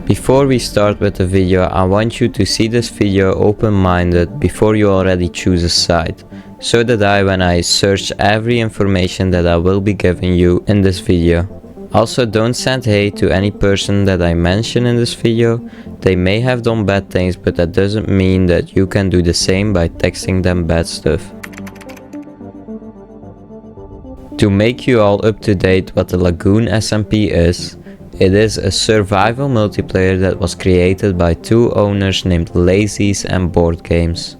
Before we start with the video, I want you to see this video open-minded before you already choose a side, so that when I search every information that I will be giving you in this video. Also, don't send hate to any person that I mention in this video. They may have done bad things, but that doesn't mean that you can do the same by texting them bad stuff. To make you all up to date what the Lagoon-SMP is, it is a survival multiplayer that was created by two owners named Lazies and Board Games.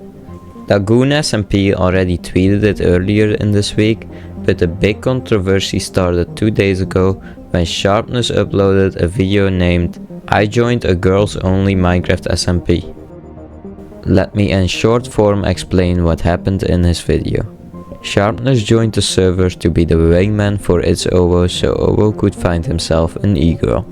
Lagoon-SMP already tweeted it earlier in this week, but a big controversy started 2 days ago when Sharpness uploaded a video named "I joined a girls only Minecraft SMP." Let me in short form explain what happened in his video. Sharpness joined the server to be the wingman for its Owo so Owo could find himself an e-girl.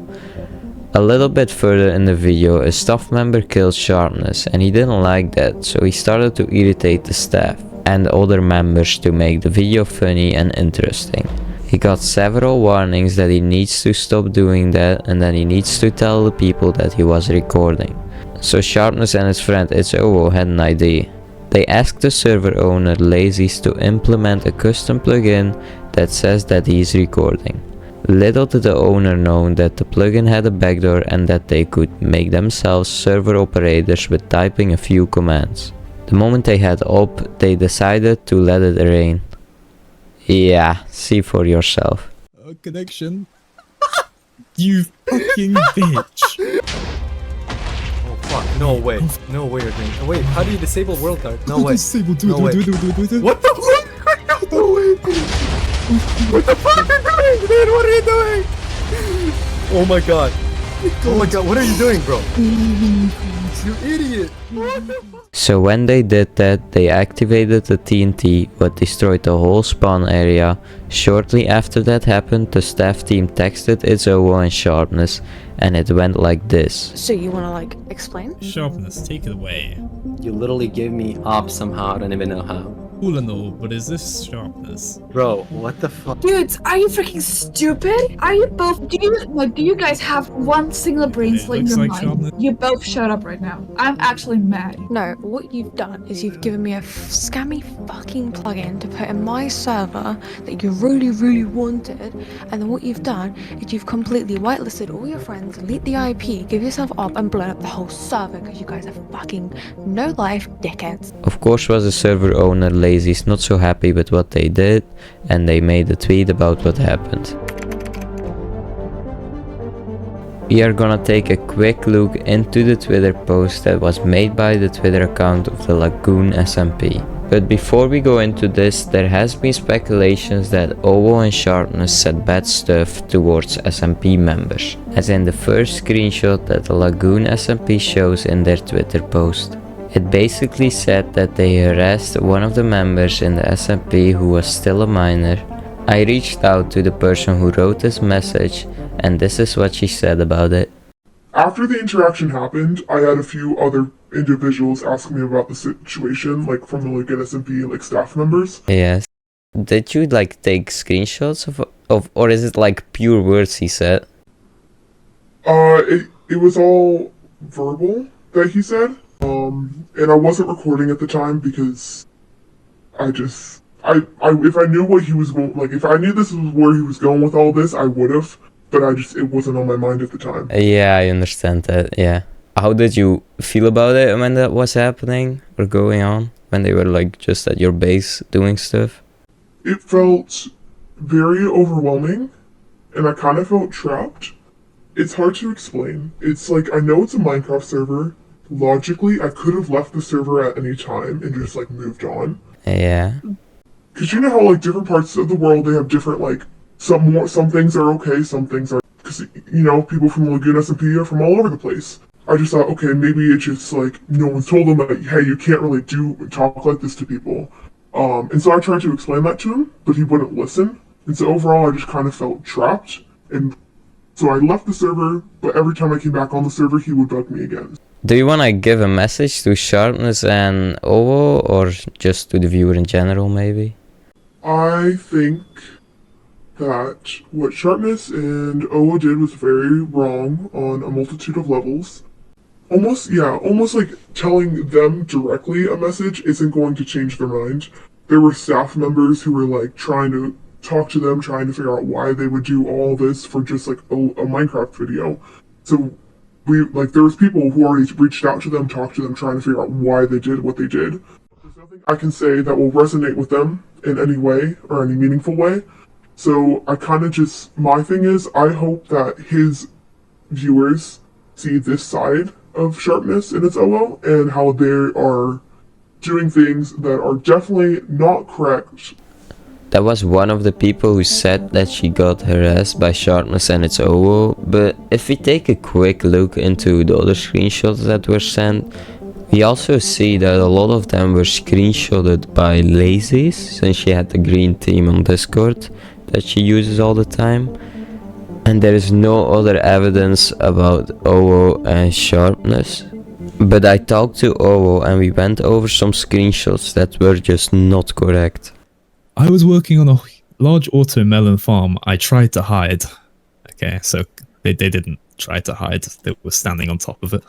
A little bit further in the video, a staff member killed Sharpness and he didn't like that, so he started to irritate the staff and other members to make the video funny and interesting. He got several warnings that he needs to stop doing that and that he needs to tell the people that he was recording. So Sharpness and his friend Owo had an idea. They asked the server owner Lazies to implement a custom plugin that says that he is recording. Little did the owner know that the plugin had a backdoor and that they could make themselves server operators with typing a few commands. The moment they had up, they decided to let it rain. Yeah, see for yourself. Connection. You fucking bitch. Fuck, no way. No way you're doing. Wait, how do you disable world card? No way. Disable, do No way. it. What the fuck? No way. What the fuck are you doing, dude? What are you doing? Oh my god. Oh my god, what are you doing, bro? You idiot. So when they did that, they activated the TNT, what destroyed the whole spawn area. Shortly after that happened, the staff team texted its Owo and Sharpness, and it went like this. So you wanna like explain? Sharpness, take it away. You literally gave me up somehow, I don't even know how. Cool and all, but is this Sharpness? Bro, what the fuck? Dudes, are you freaking stupid? Are you both? Do you guys have one single brain It cell in looks your like mind? Sharpness. You both shut up right now. I'm actually mad. No, what you've done is you've given me a scammy fucking plugin to put in my server that you really wanted, and then what you've done is you've completely whitelisted all your friends, leaked the IP, give yourself up and blown up the whole server because you guys are fucking no life dickheads. Of course was the server owner Lazies not so happy with what they did, and they made a tweet about what happened. We are gonna take a quick look into the Twitter post that was made by the Twitter account of the Lagoon-SMP. But before we go into this, there has been speculations that Owo and Sharpness said bad stuff towards SMP members, as in the first screenshot that the Lagoon-SMP shows in their Twitter post. It basically said that they harassed one of the members in the SMP who was still a minor. I reached out to the person who wrote this message, and this is what she said about it. After the interaction happened, I had a few other individuals ask me about the situation, like from the Lagoon-SMP, like staff members. Yes. Did you like take screenshots of or is it like pure words he said? It was all verbal that he said. And I wasn't recording at the time because if I knew what he was going, like if I knew this was where he was going with all this, I would have, but it wasn't on my mind at the time. Yeah, I understand that, yeah. How did you feel about it when that was happening or going on? When they were like just at your base doing stuff? It felt very overwhelming, and I kind of felt trapped. It's hard to explain. It's like, I know it's a Minecraft server. Logically, I could have left the server at any time and just like moved on. Yeah. Cause you know how like different parts of the world, they have different like, some things are okay, some things are, cause you know, people from Lagoon-SMP are from all over the place. I just thought, okay, maybe it's just like, no one told them that, hey, you can't really talk like this to people. And so I tried to explain that to him, but he wouldn't listen. And so overall, I just kind of felt trapped. And so I left the server, but every time I came back on the server, he would bug me again. Do you want to give a message to Sharpness and Owo, or just to the viewer in general maybe? I think that what Sharpness and Owo did was very wrong on a multitude of levels. Almost like telling them directly a message isn't going to change their mind. There were staff members who were like trying to talk to them, trying to figure out why they would do all this for just like a Minecraft video. So there was people who already reached out to them, talked to them, trying to figure out why they did what they did. There's nothing I can say that will resonate with them in any way or any meaningful way. So my thing is, I hope that his viewers see this side of Sharpness in its OO and how they are doing things that are definitely not correct. That was one of the people who said that she got harassed by Sharpness and its OO, but if we take a quick look into the other screenshots that were sent, we also see that a lot of them were screenshotted by Lazies, since she had the green team on Discord that she uses all the time. And there is no other evidence about OO and Sharpness. But I talked to OO and we went over some screenshots that were just not correct. I was working on a large watermelon farm. I tried to hide. Okay, so they didn't try to hide. They were standing on top of it.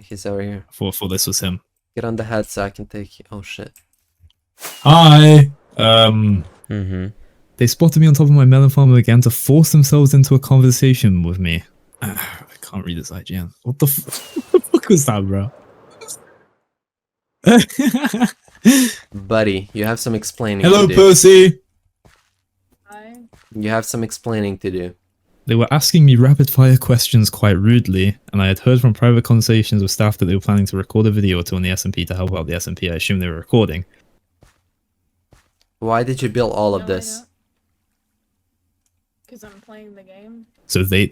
He's over here. For this was him. Get on the head so I can take you. Oh shit. Hi! Mm-hmm. They spotted me on top of my melon farm and began to force themselves into a conversation with me. I can't read this IGN. What the fuck was that, bro? Buddy, you have some explaining Hello, to do. pussy! Hi. You have some explaining to do. They were asking me rapid-fire questions quite rudely, and I had heard from private conversations with staff that they were planning to record a video or two on the SMP to help out the SMP. I assume they were recording. Why did you build all of this? Because I'm playing the game. So they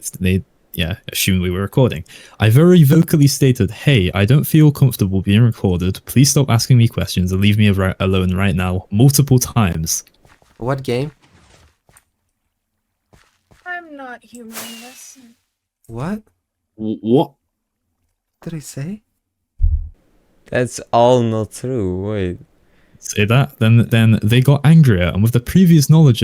assumed we were recording. I very vocally stated, hey, I don't feel comfortable being recorded. Please stop asking me questions and leave me alone right now, multiple times. What game? I'm not humorless. What? What? Did I say? That's all not true, wait. Say that? Then they got angrier, and with the previous knowledge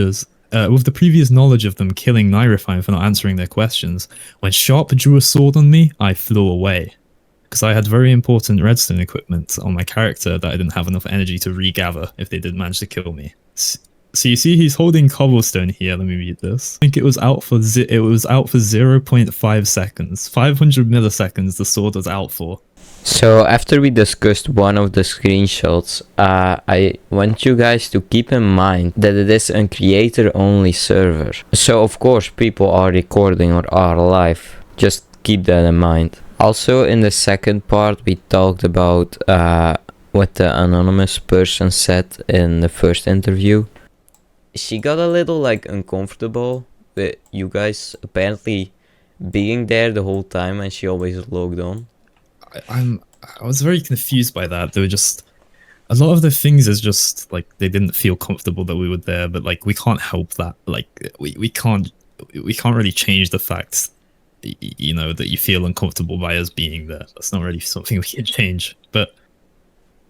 of them killing Nirifine for not answering their questions, when Sharp drew a sword on me, I flew away. Because I had very important redstone equipment on my character that I didn't have enough energy to regather if they did manage to kill me. So you see he's holding cobblestone here, let me read this. I think it was out for 0.5 seconds. 500 milliseconds the sword was out for. So after we discussed one of the screenshots, I want you guys to keep in mind that it is a creator only server. So of course people are recording or are live. Just keep that in mind. Also in the second part we talked about what the anonymous person said in the first interview. She got a little like uncomfortable with you guys apparently being there the whole time and she always logged on. I was very confused by that. They were just a lot of the things is just like they didn't feel comfortable that we were there, but like we can't help that. Like we can't really change the fact, you know, that you feel uncomfortable by us being there. That's not really something we can change. But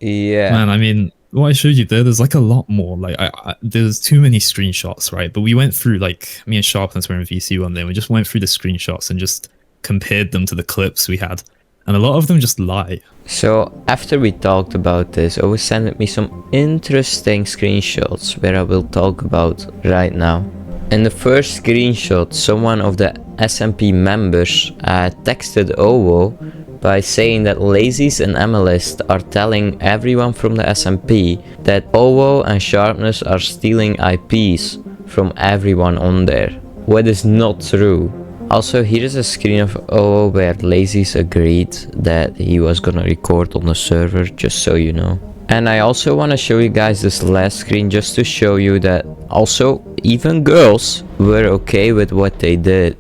Yeah, man, I mean, what I showed you there's like a lot more. Like there's too many screenshots, right? But we went through, like, me and Sharpness were in VC one day, and we just went through the screenshots and just compared them to the clips we had. And a lot of them just lie. so after we talked about this, Owo sent me some interesting screenshots where I will talk about right now. In the first screenshot, someone of the SMP members texted Owo by saying that Lazies and Emelist are telling everyone from the SMP that Owo and Sharpness are stealing IPs from everyone on there, what is not true. Also, here is a screen of Owo where Lazies agreed that he was gonna record on the server, just so you know. And I also want to show you guys this last screen just to show you that also even girls were okay with what they did.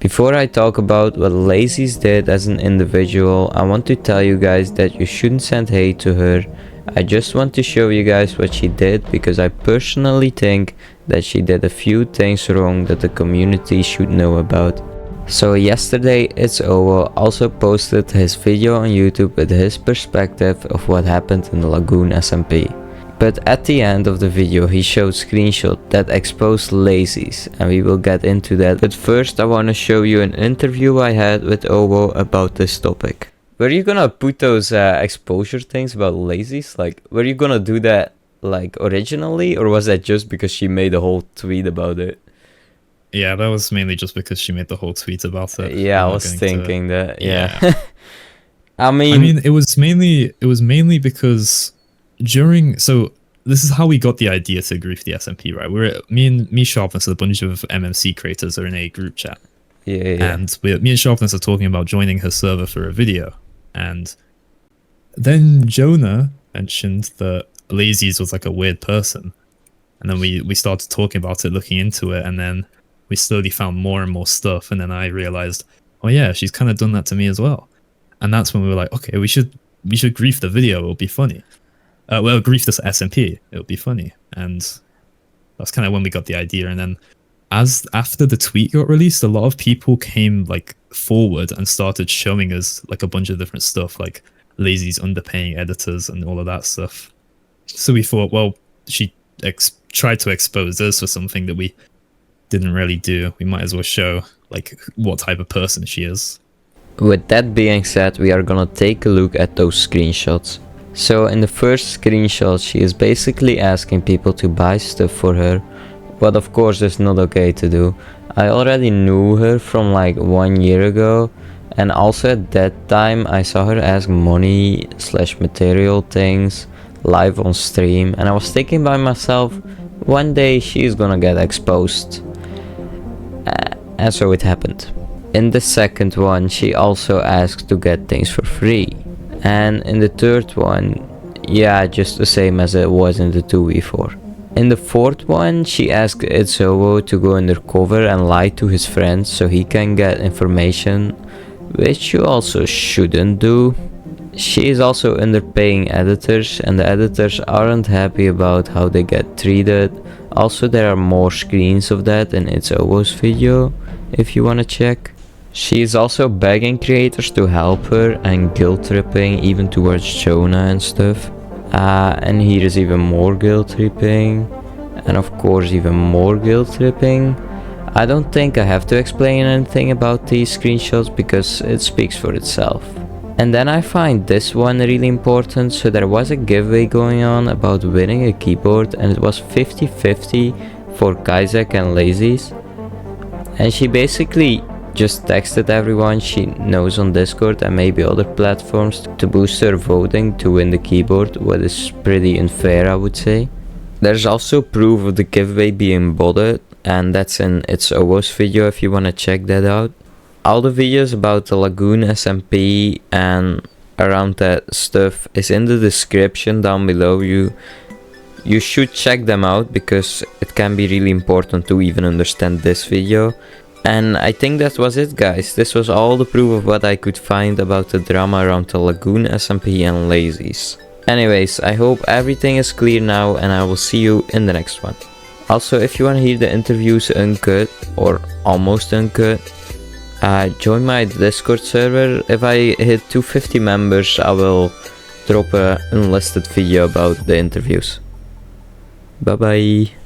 Before I talk about what Lazies did as an individual, I want to tell you guys that you shouldn't send hate to her. I just want to show you guys what she did because I personally think that she did a few things wrong that the community should know about. So yesterday, It's Owo also posted his video on YouTube with his perspective of what happened in the Lagoon SMP. But at the end of the video he showed screenshot that exposed lazies, and we will get into that. But first I want to show you an interview I had with Owo about this topic. Were you gonna put those exposure things about lazies? Like, were you gonna do that like originally, or was that just because she made a whole tweet about it? Yeah, that was mainly just because she made the whole tweet about it. Yeah, I was thinking that. Yeah. I mean, it was mainly because so this is how we got the idea to grief the SMP, right? Me, Sharpness, and a bunch of MMC creators are in a group chat. Yeah. And me and Sharpness are talking about joining her server for a video. And then Jonah mentioned that Lazies was like a weird person. And then we started talking about it, looking into it, and then we slowly found more and more stuff. And then I realized, oh yeah, she's kind of done that to me as well. And that's when we were like, okay, we should grief the video. It'll be funny. Grief this SMP. It'll be funny. And that's kind of when we got the idea. And then after the tweet got released, a lot of people came like forward and started showing us like a bunch of different stuff, like Lazy's underpaying editors and all of that stuff. So we thought, well, she tried to expose us for something that we didn't really do. We might as well show like what type of person she is. With that being said, we are gonna take a look at those screenshots. So in the first screenshot, she is basically asking people to buy stuff for her, but of course it's not okay to do. I already knew her from like 1 year ago, and also at that time I saw her ask money / material things live on stream, and I was thinking by myself, one day she's gonna get exposed. And so it happened. In the second one, she also asked to get things for free. And in the third one, yeah, just the same as it was in the 2v4. In the fourth one, she asked Itzowo to go undercover and lie to his friends so he can get information, which you also shouldn't do. She is also underpaying editors, and the editors aren't happy about how they get treated. Also, there are more screens of that in Itzowo's video, if you wanna check. She is also begging creators to help her and guilt tripping even towards Jonah and stuff. And here is even more guilt tripping, and of course even more guilt tripping. I don't think I have to explain anything about these screenshots because it speaks for itself. And then I find this one really important. So there was a giveaway going on about winning a keyboard, and it was 50-50 for Kaizek and Lazies. And she basically just texted everyone she knows on Discord and maybe other platforms to boost her voting to win the keyboard, what is pretty unfair, I would say. There's also proof of the giveaway being botted, and that's in Itzowo's video if you wanna check that out. All the videos about the Lagoon-SMP and around that stuff is in the description down below. You should check them out because it can be really important to even understand this video. And I think that was it, guys. This was all the proof of what I could find about the drama around the Lagoon-SMP and Lazies. Anyways, I hope everything is clear now, and I will see you in the next one. Also, if you want to hear the interviews uncut or almost uncut, join my Discord server. If I hit 250 members, I will drop a unlisted video about the interviews. Bye bye.